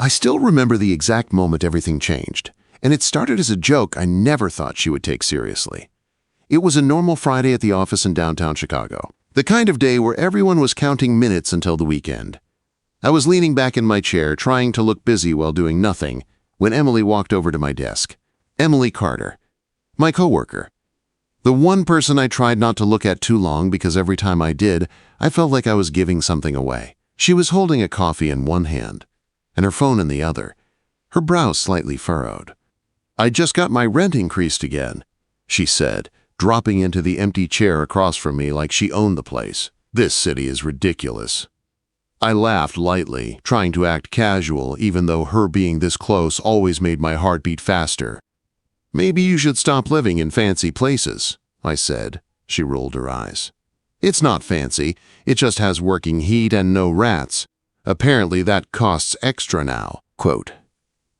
I still remember the exact moment everything changed, and it started as a joke I never thought she would take seriously. It was a normal Friday at the office in downtown Chicago, the kind of day where everyone was counting minutes until the weekend. I was leaning back in my chair, trying to look busy while doing nothing, when Emily walked over to my desk. Emily Carter, my coworker. The one person I tried not to look at too long because every time I did, I felt like I was giving something away. She was holding a coffee in one hand and her phone in the other, her brow slightly furrowed. "I just got my rent increased again," she said, dropping into the empty chair across from me like she owned the place. "This city is ridiculous." I laughed lightly, trying to act casual, even though her being this close always made my heart beat faster. "Maybe you should stop living in fancy places," I said. She rolled her eyes. "It's not fancy, it just has working heat and no rats. Apparently that costs extra now." Quote.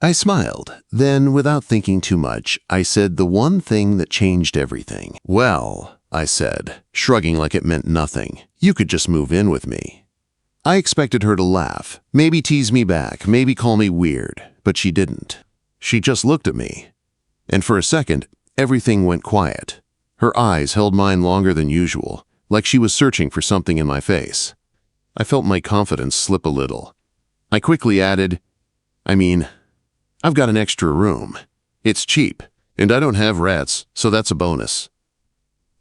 I smiled. Then, without thinking too much, I said the one thing that changed everything. "Well," I said, shrugging like it meant nothing, "you could just move in with me." I expected her to laugh, maybe tease me back, maybe call me weird, but she didn't. She just looked at me. And for a second, everything went quiet. Her eyes held mine longer than usual, like she was searching for something in my face. I felt my confidence slip a little. I quickly added, I've got an extra room. It's cheap, and I don't have rats, so that's a bonus."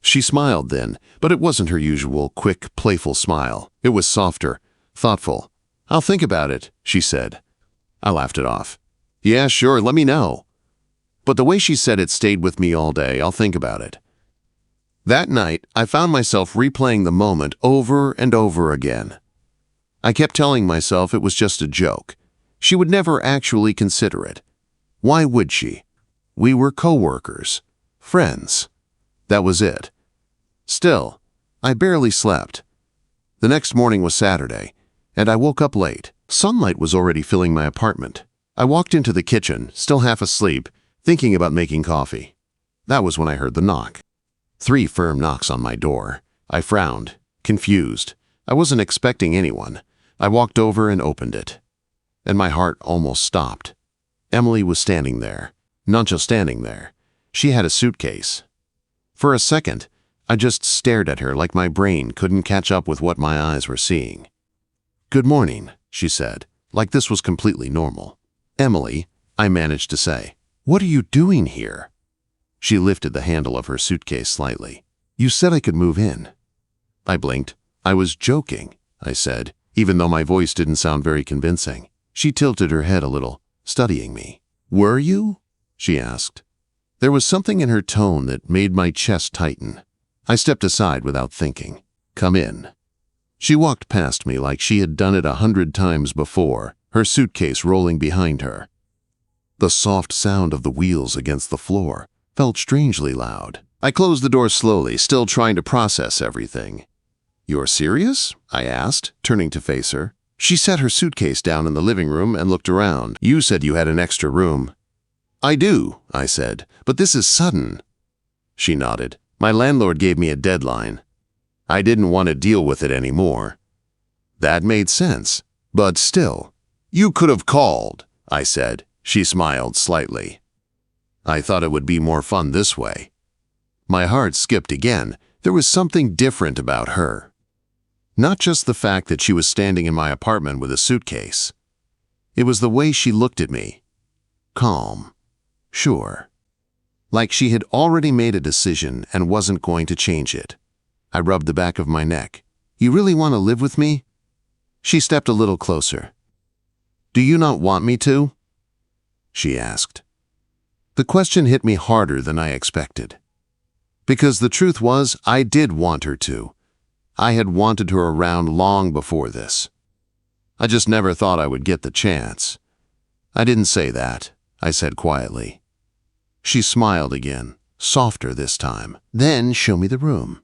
She smiled then, but it wasn't her usual quick, playful smile. It was softer, thoughtful. "I'll think about it," she said. I laughed it off. "Yeah, sure, let me know." But the way she said it stayed with me all day. "I'll think about it." That night, I found myself replaying the moment over and over again. I kept telling myself it was just a joke. She would never actually consider it. Why would she? We were coworkers, friends. That was it. Still, I barely slept. The next morning was Saturday, and I woke up late. Sunlight was already filling my apartment. I walked into the kitchen, still half asleep, thinking about making coffee. That was when I heard the knock. 3 firm knocks on my door. I frowned, confused. I wasn't expecting anyone. I walked over and opened it. And my heart almost stopped. Emily was standing there. Not just standing there. She had a suitcase. For a second, I just stared at her like my brain couldn't catch up with what my eyes were seeing. "Good morning," she said, like this was completely normal. "Emily," I managed to say, "what are you doing here?" She lifted the handle of her suitcase slightly. "You said I could move in." I blinked. "I was joking," I said, even though my voice didn't sound very convincing. She tilted her head a little, studying me. "Were you?" she asked. There was something in her tone that made my chest tighten. I stepped aside without thinking. "Come in." She walked past me like she had done it 100 times before, her suitcase rolling behind her. The soft sound of the wheels against the floor felt strangely loud. I closed the door slowly, still trying to process everything. "You're serious?" I asked, turning to face her. She set her suitcase down in the living room and looked around. "You said you had an extra room." "I do," I said, "but this is sudden." She nodded. "My landlord gave me a deadline. I didn't want to deal with it anymore." That made sense, but still. "You could have called," I said. She smiled slightly. "I thought it would be more fun this way." My heart skipped again. There was something different about her. Not just the fact that she was standing in my apartment with a suitcase. It was the way she looked at me. Calm. Sure. Like she had already made a decision and wasn't going to change it. I rubbed the back of my neck. "You really want to live with me?" She stepped a little closer. "Do you not want me to?" she asked. The question hit me harder than I expected. Because the truth was, I did want her to. I had wanted her around long before this. I just never thought I would get the chance. "I didn't say that," I said quietly. She smiled again, softer this time. "Then show me the room."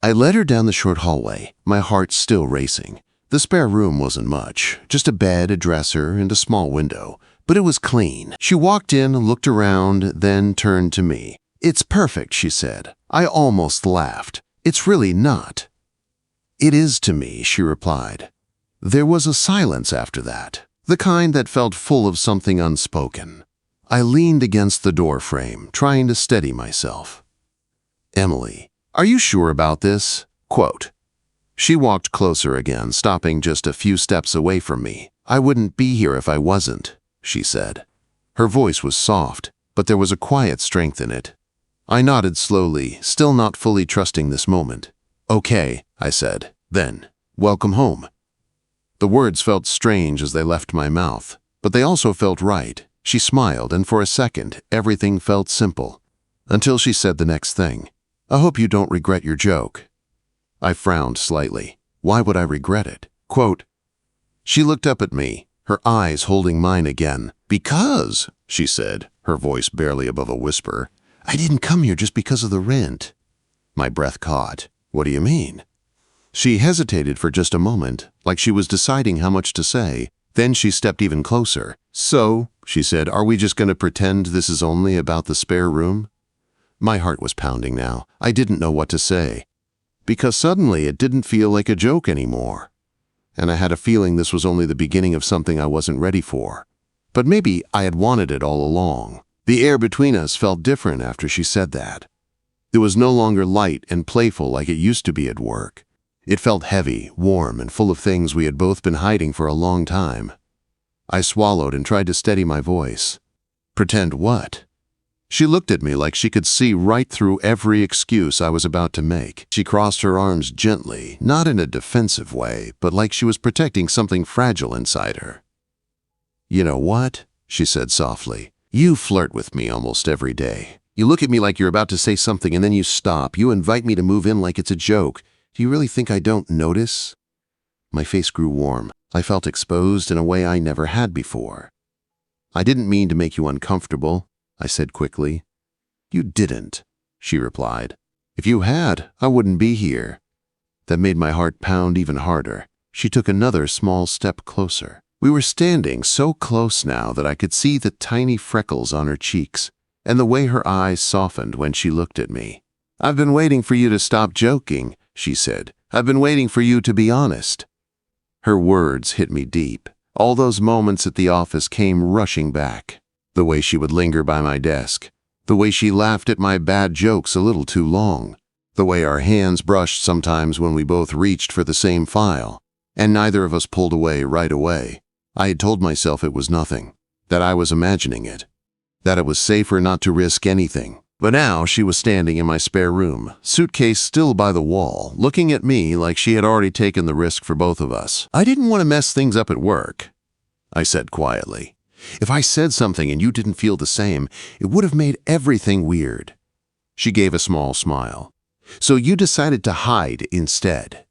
I led her down the short hallway, my heart still racing. The spare room wasn't much, just a bed, a dresser, and a small window, but it was clean. She walked in, looked around, then turned to me. "It's perfect," she said. I almost laughed. "It's really not." "It is to me," she replied. There was a silence after that. the kind that felt full of something unspoken. I leaned against the door frame, trying to steady myself. "Emily, are you sure about this?" Quote. She walked closer again, stopping just a few steps away from me. "I wouldn't be here if I wasn't," she said. Her voice was soft, but there was a quiet strength in it. I nodded slowly, still not fully trusting this moment. "Okay," I said. "Then, welcome home." The words felt strange as they left my mouth, but they also felt right. She smiled, and for a second, everything felt simple. Until she said the next thing. "I hope you don't regret your joke." I frowned slightly. Why would I regret it? Quote. She looked up at me, her eyes holding mine again. "Because," she said, her voice barely above a whisper, "I didn't come here just because of the rent." My breath caught. "What do you mean?" She hesitated for just a moment, like she was deciding how much to say. Then she stepped even closer. "So," she said, "are we just going to pretend this is only about the spare room?" My heart was pounding now. I didn't know what to say. Because suddenly it didn't feel like a joke anymore. And I had a feeling this was only the beginning of something I wasn't ready for. But maybe I had wanted it all along. The air between us felt different after she said that. It was no longer light and playful like it used to be at work. It felt heavy, warm, and full of things we had both been hiding for a long time. I swallowed and tried to steady my voice. "Pretend what?" She looked at me like she could see right through every excuse I was about to make. She crossed her arms gently, not in a defensive way, but like she was protecting something fragile inside her. "You know what?" she said softly. "You flirt with me almost every day. You look at me like you're about to say something and then you stop. You invite me to move in like it's a joke. Do you really think I don't notice?" My face grew warm. I felt exposed in a way I never had before. "I didn't mean to make you uncomfortable," I said quickly. "You didn't," she replied. "If you had, I wouldn't be here." That made my heart pound even harder. She took another small step closer. We were standing so close now that I could see the tiny freckles on her cheeks and the way her eyes softened when she looked at me. "I've been waiting for you to stop joking," she said. "I've been waiting for you to be honest." Her words hit me deep. All those moments at the office came rushing back. The way she would linger by my desk. The way she laughed at my bad jokes a little too long. The way our hands brushed sometimes when we both reached for the same file, and neither of us pulled away right away. I had told myself it was nothing, that I was imagining it, that it was safer not to risk anything. But now she was standing in my spare room, suitcase still by the wall, looking at me like she had already taken the risk for both of us. "I didn't want to mess things up at work," I said quietly. "If I said something and you didn't feel the same, it would have made everything weird." She gave a small smile. "So you decided to hide instead."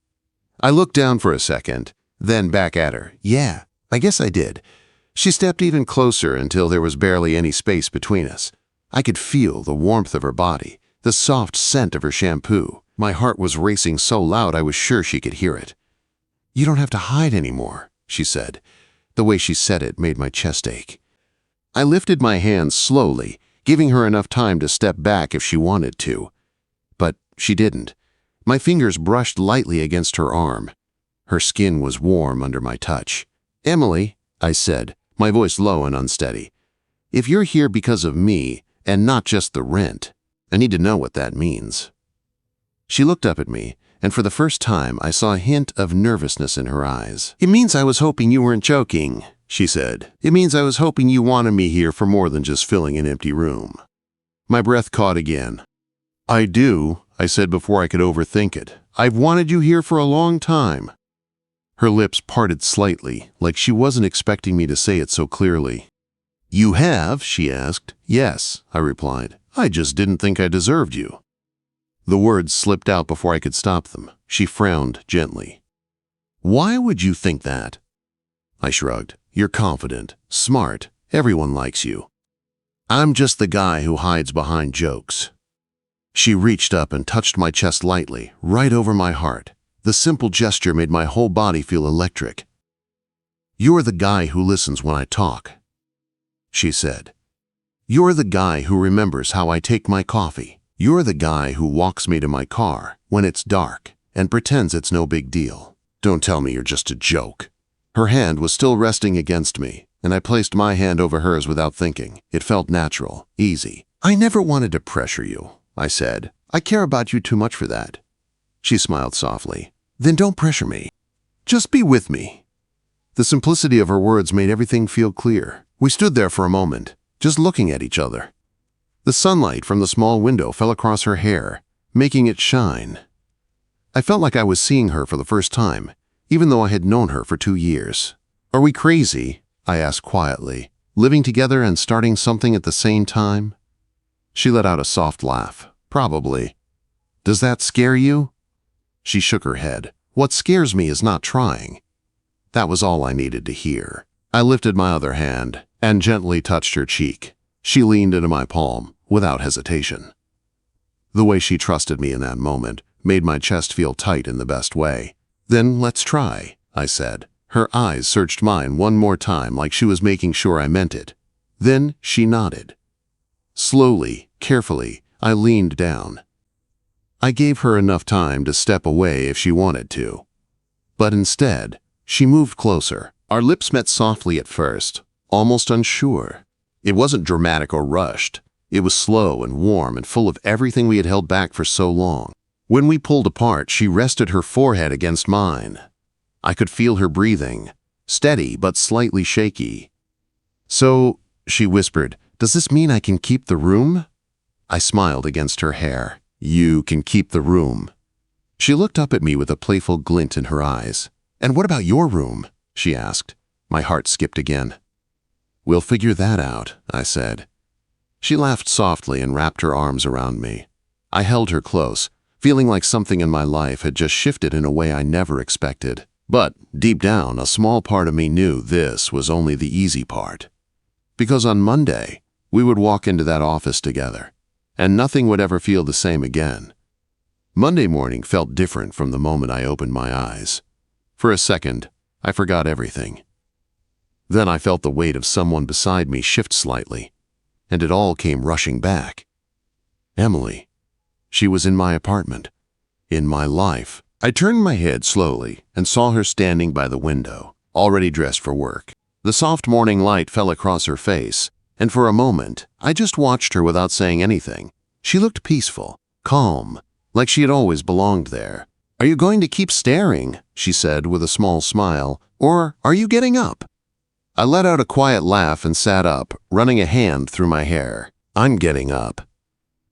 I looked down for a second, then back at her. "Yeah, I guess I did." She stepped even closer until there was barely any space between us. I could feel the warmth of her body, the soft scent of her shampoo. My heart was racing so loud I was sure she could hear it. "You don't have to hide anymore," she said. The way she said it made my chest ache. I lifted my hands slowly, giving her enough time to step back if she wanted to. But she didn't. My fingers brushed lightly against her arm. Her skin was warm under my touch. "Emily," I said, my voice low and unsteady, "if you're here because of me, and not just the rent, I need to know what that means." She looked up at me, and for the first time I saw a hint of nervousness in her eyes. "It means I was hoping you weren't joking," she said. "It means I was hoping you wanted me here for more than just filling an empty room." My breath caught again. "I do," I said before I could overthink it. "I've wanted you here for a long time." Her lips parted slightly, like she wasn't expecting me to say it so clearly. "You have?" she asked. "Yes," I replied. "I just didn't think I deserved you." The words slipped out before I could stop them. She frowned gently. "Why would you think that?" I shrugged. "You're confident, smart, everyone likes you. I'm just the guy who hides behind jokes." She reached up and touched my chest lightly, right over my heart. The simple gesture made my whole body feel electric. "You're the guy who listens when I talk," she said. "You're the guy who remembers how I take my coffee. You're the guy who walks me to my car when it's dark and pretends it's no big deal. Don't tell me you're just a joke." Her hand was still resting against me, and I placed my hand over hers without thinking. It felt natural, easy. "I never wanted to pressure you," I said. "I care about you too much for that." She smiled softly. "Then don't pressure me. Just be with me." The simplicity of her words made everything feel clear. We stood there for a moment, just looking at each other. The sunlight from the small window fell across her hair, making it shine. I felt like I was seeing her for the first time, even though I had known her for 2 years. "Are we crazy?" I asked quietly, "living together and starting something at the same time?" She let out a soft laugh. "Probably. Does that scare you?" She shook her head. "What scares me is not trying." That was all I needed to hear. I lifted my other hand and gently touched her cheek. She leaned into my palm without hesitation. The way she trusted me in that moment made my chest feel tight in the best way. "Then let's try," I said. Her eyes searched mine one more time like she was making sure I meant it. Then she nodded. Slowly, carefully, I leaned down. I gave her enough time to step away if she wanted to. But instead, she moved closer. Our lips met softly at first, almost unsure. It wasn't dramatic or rushed. It was slow and warm and full of everything we had held back for so long. When we pulled apart, she rested her forehead against mine. I could feel her breathing, steady but slightly shaky. "So," she whispered, "does this mean I can keep the room?" I smiled against her hair. "You can keep the room." She looked up at me with a playful glint in her eyes. "And what about your room?" she asked. My heart skipped again. "We'll figure that out," I said. She laughed softly and wrapped her arms around me. I held her close, feeling like something in my life had just shifted in a way I never expected. But deep down, a small part of me knew this was only the easy part. Because on Monday, we would walk into that office together, and nothing would ever feel the same again. Monday morning felt different from the moment I opened my eyes. For a second, I forgot everything. Then I felt the weight of someone beside me shift slightly, and it all came rushing back. Emily. She was in my apartment, in my life. I turned my head slowly and saw her standing by the window, already dressed for work. The soft morning light fell across her face, and for a moment, I just watched her without saying anything. She looked peaceful, calm, like she had always belonged there. "Are you going to keep staring?" she said with a small smile, "or are you getting up?" I let out a quiet laugh and sat up, running a hand through my hair. "I'm getting up."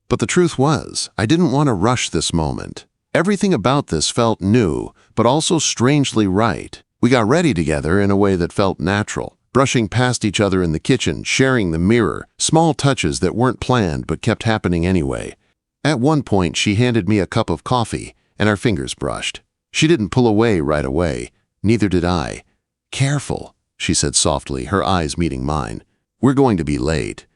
But the truth was, I didn't want to rush this moment. Everything about this felt new, but also strangely right. We got ready together in a way that felt natural, brushing past each other in the kitchen, sharing the mirror, small touches that weren't planned but kept happening anyway. At one point, she handed me a cup of coffee, and our fingers brushed. She didn't pull away right away. Neither did I. "Careful," she said softly, her eyes meeting mine. "We're going to be late."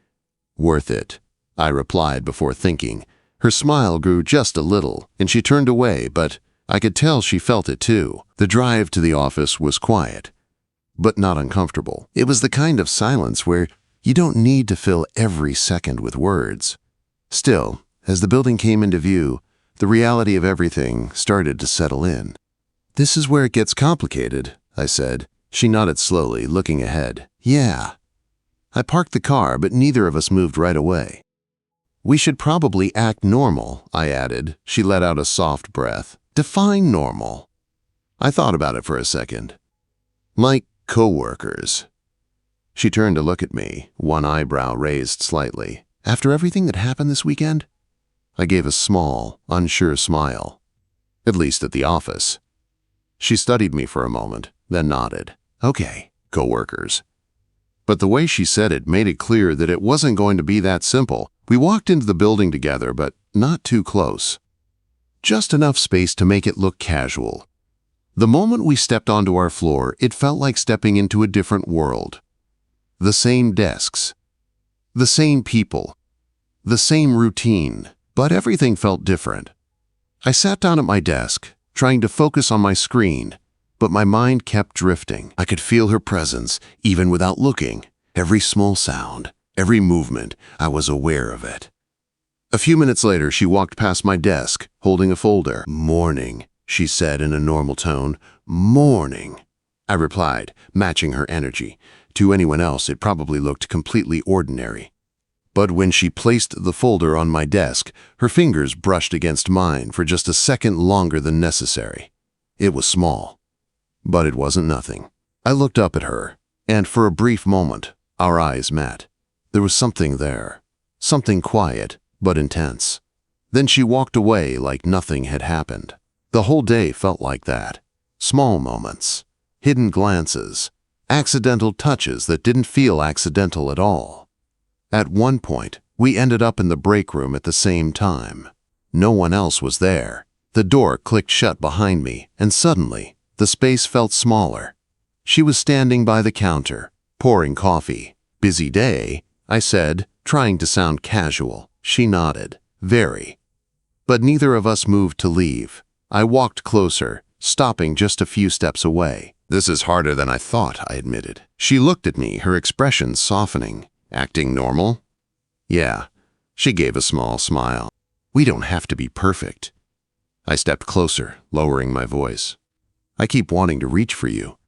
"Worth it," I replied before thinking. Her smile grew just a little, and she turned away, but I could tell she felt it too. The drive to the office was quiet, but not uncomfortable. It was the kind of silence where you don't need to fill every second with words. Still, as the building came into view, the reality of everything started to settle in. "This is where it gets complicated," I said. She nodded slowly, looking ahead. "Yeah." I parked the car, but neither of us moved right away. "We should probably act normal," I added. She let out a soft breath. "Define normal." I thought about it for a second. "Like coworkers." She turned to look at me, one eyebrow raised slightly. "After everything that happened this weekend?" I gave a small, unsure smile. "At least at the office." She studied me for a moment, then nodded. "Okay, coworkers." But the way she said it made it clear that it wasn't going to be that simple. We walked into the building together, but not too close. Just enough space to make it look casual. The moment we stepped onto our floor, it felt like stepping into a different world. The same desks, the same people, the same routine, but everything felt different. I sat down at my desk, trying to focus on my screen, but my mind kept drifting. I could feel her presence, even without looking. Every small sound, every movement, I was aware of it. A few minutes later, she walked past my desk, holding a folder. "Morning," she said in a normal tone. "Morning." I replied, matching her energy. To anyone else, it probably looked completely ordinary. But when she placed the folder on my desk, her fingers brushed against mine for just a second longer than necessary. It was small, but it wasn't nothing. I looked up at her, and for a brief moment, our eyes met. There was something there, something quiet but intense. Then she walked away like nothing had happened. The whole day felt like that. Small moments, hidden glances, accidental touches that didn't feel accidental at all. At one point, we ended up in the break room at the same time. No one else was there. The door clicked shut behind me, and suddenly, the space felt smaller. She was standing by the counter, pouring coffee. "Busy day," I said, trying to sound casual. She nodded. "Very." But neither of us moved to leave. I walked closer, stopping just a few steps away. "This is harder than I thought," I admitted. She looked at me, her expression softening. "Acting normal?" "Yeah." She gave a small smile. "We don't have to be perfect." I stepped closer, lowering my voice. "I keep wanting to reach for you."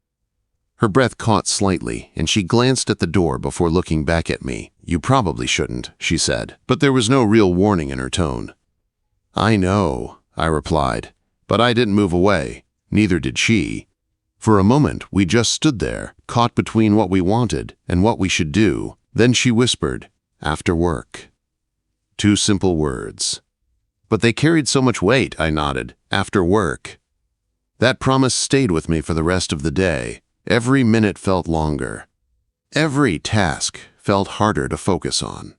Her breath caught slightly, and she glanced at the door before looking back at me. "You probably shouldn't," she said, but there was no real warning in her tone. "I know," I replied, but I didn't move away. Neither did she. For a moment, we just stood there, caught between what we wanted and what we should do. Then she whispered, "After work." 2 simple words. But they carried so much weight, I nodded. "After work." That promise stayed with me for the rest of the day. Every minute felt longer. Every task felt harder to focus on.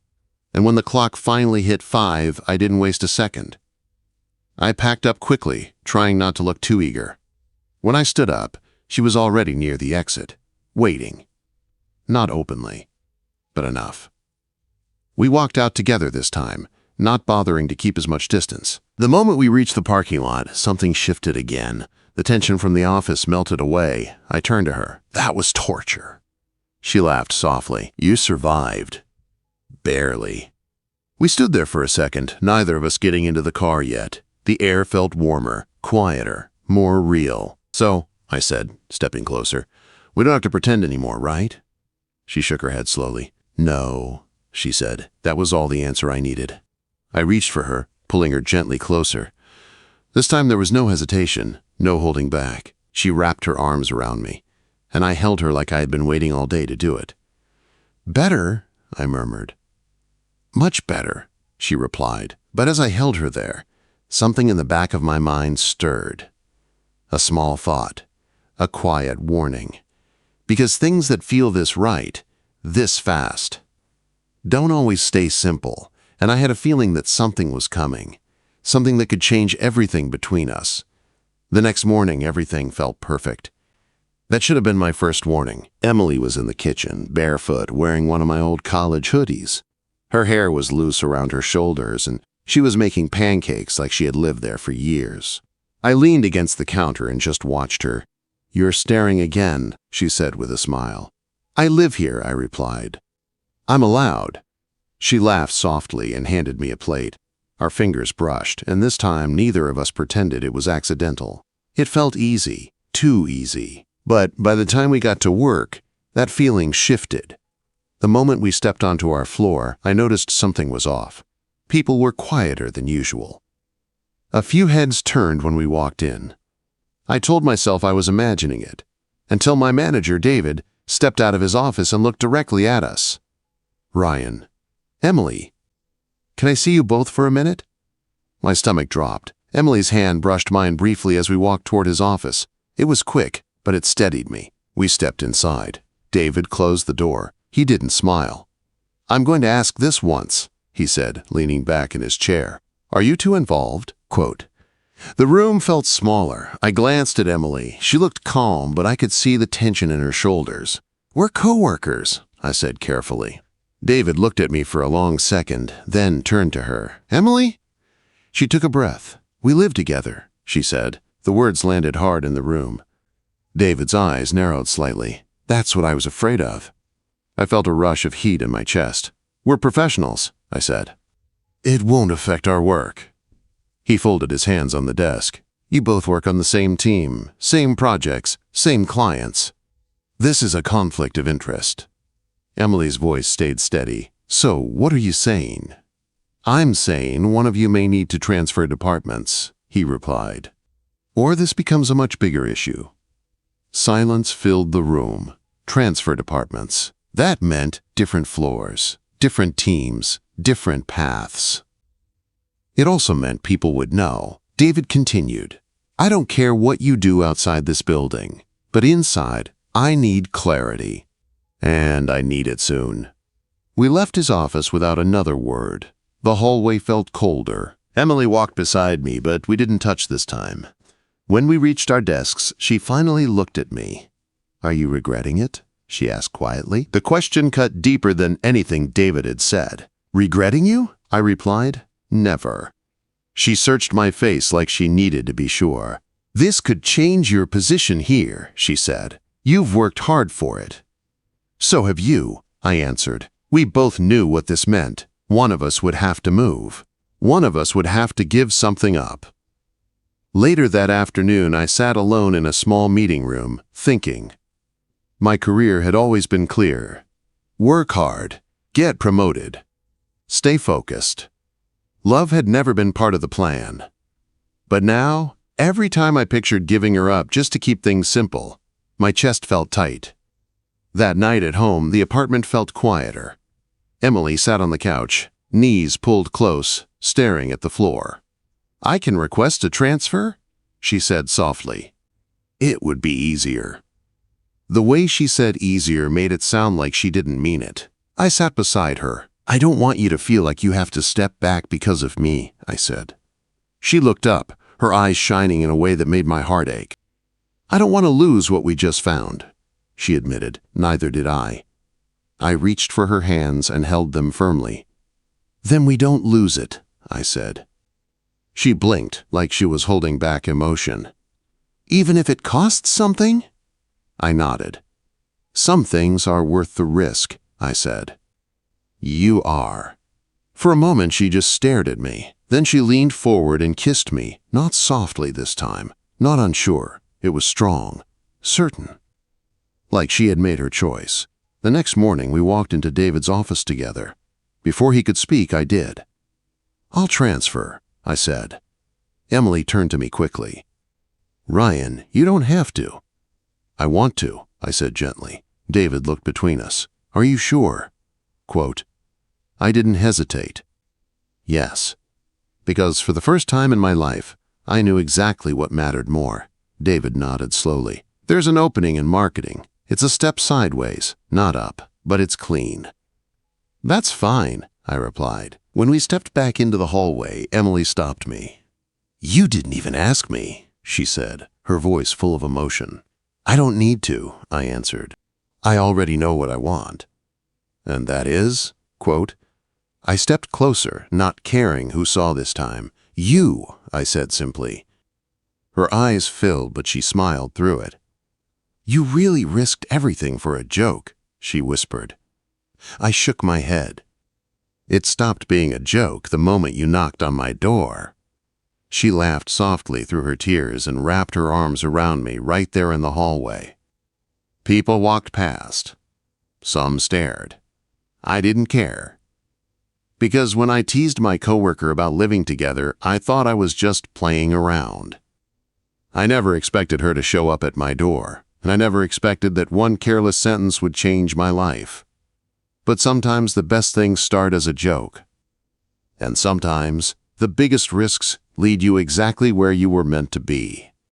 And when the clock finally hit 5, I didn't waste a second. I packed up quickly, trying not to look too eager. When I stood up, she was already near the exit, waiting. Not openly, but enough. We walked out together this time, not bothering to keep as much distance. The moment we reached the parking lot, something shifted again. The tension from the office melted away. I turned to her. "That was torture." She laughed softly. "You survived." "Barely." We stood there for a second, neither of us getting into the car yet. The air felt warmer, quieter, more real. "So," I said, stepping closer, "we don't have to pretend anymore, right?" She shook her head slowly. "No," she said. That was all the answer I needed. I reached for her, pulling her gently closer. This time there was no hesitation, no holding back. She wrapped her arms around me, and I held her like I had been waiting all day to do it. "Better," I murmured. "Much better," she replied. But as I held her there, something in the back of my mind stirred. A small thought, a quiet warning. Because things that feel this right, this fast, don't always stay simple, and I had a feeling that something was coming, something that could change everything between us. The next morning, everything felt perfect. That should have been my first warning. Emily was in the kitchen, barefoot, wearing one of my old college hoodies. Her hair was loose around her shoulders, and she was making pancakes like she had lived there for years. I leaned against the counter and just watched her. "You're staring again," she said with a smile. "I live here," I replied. "I'm allowed." She laughed softly and handed me a plate. Our fingers brushed, and this time neither of us pretended it was accidental. It felt easy, too easy. But by the time we got to work, that feeling shifted. The moment we stepped onto our floor, I noticed something was off. People were quieter than usual. A few heads turned when we walked in. I told myself I was imagining it, until my manager, David, stepped out of his office and looked directly at us. "Ryan, Emily, can I see you both for a minute?" My stomach dropped. Emily's hand brushed mine briefly as we walked toward his office. It was quick, but it steadied me. We stepped inside. David closed the door. He didn't smile. "I'm going to ask this once," he said, leaning back in his chair. "Are you two involved?" Quote. The room felt smaller. I glanced at Emily. She looked calm, but I could see the tension in her shoulders. "We're coworkers," I said carefully. David looked at me for a long second, then turned to her. "Emily?" She took a breath. "We live together," she said. The words landed hard in the room. David's eyes narrowed slightly. "That's what I was afraid of." I felt a rush of heat in my chest. "We're professionals," I said. "It won't affect our work." He folded his hands on the desk. "You both work on the same team, same projects, same clients. This is a conflict of interest. Emily's voice stayed steady. So, what are you saying? I'm saying one of you may need to transfer departments, he replied. Or this becomes a much bigger issue. Silence filled the room. Transfer departments. That meant different floors, different teams, different paths. It also meant people would know. David continued, I don't care what you do outside this building, but inside, I need clarity. And I need it soon. We left his office without another word. The hallway felt colder. Emily walked beside me, but we didn't touch this time. When we reached our desks, she finally looked at me. Are you regretting it? She asked quietly. The question cut deeper than anything David had said. Regretting you? I replied. Never. She searched my face like she needed to be sure. This could change your position here, she said. You've worked hard for it. So have you, I answered. We both knew what this meant. One of us would have to move. One of us would have to give something up. Later that afternoon, I sat alone in a small meeting room, thinking. My career had always been clear. Work hard. Get promoted. Stay focused. Love had never been part of the plan. But now, every time I pictured giving her up just to keep things simple, my chest felt tight. That night at home, the apartment felt quieter. Emily sat on the couch, knees pulled close, staring at the floor. I can request a transfer? She said softly. It would be easier. The way she said easier made it sound like she didn't mean it. I sat beside her. I don't want you to feel like you have to step back because of me, I said. She looked up, her eyes shining in a way that made my heart ache. I don't want to lose what we just found, she admitted. Neither did I. I reached for her hands and held them firmly. Then we don't lose it, I said. She blinked like she was holding back emotion. Even if it costs something? I nodded. Some things are worth the risk, I said. You are. For a moment she just stared at me. Then she leaned forward and kissed me, not softly this time, not unsure. It was strong, certain. Like she had made her choice. The next morning we walked into David's office together. Before he could speak, I did. I'll transfer, I said. Emily turned to me quickly. Ryan, you don't have to. I want to, I said gently. David looked between us. Are you sure? Quote, I didn't hesitate. Yes. Because for the first time in my life, I knew exactly what mattered more. David nodded slowly. There's an opening in marketing. It's a step sideways, not up, but it's clean. That's fine, I replied. When we stepped back into the hallway, Emily stopped me. You didn't even ask me, she said, her voice full of emotion. I don't need to, I answered. I already know what I want. And that is, quote, I stepped closer, not caring who saw this time. You, I said simply. Her eyes filled, but she smiled through it. You really risked everything for a joke, she whispered. I shook my head. It stopped being a joke the moment you knocked on my door. She laughed softly through her tears and wrapped her arms around me right there in the hallway. People walked past. Some stared. I didn't care. Because when I teased my coworker about living together, I thought I was just playing around. I never expected her to show up at my door, and I never expected that one careless sentence would change my life. But sometimes the best things start as a joke. And sometimes the biggest risks lead you exactly where you were meant to be.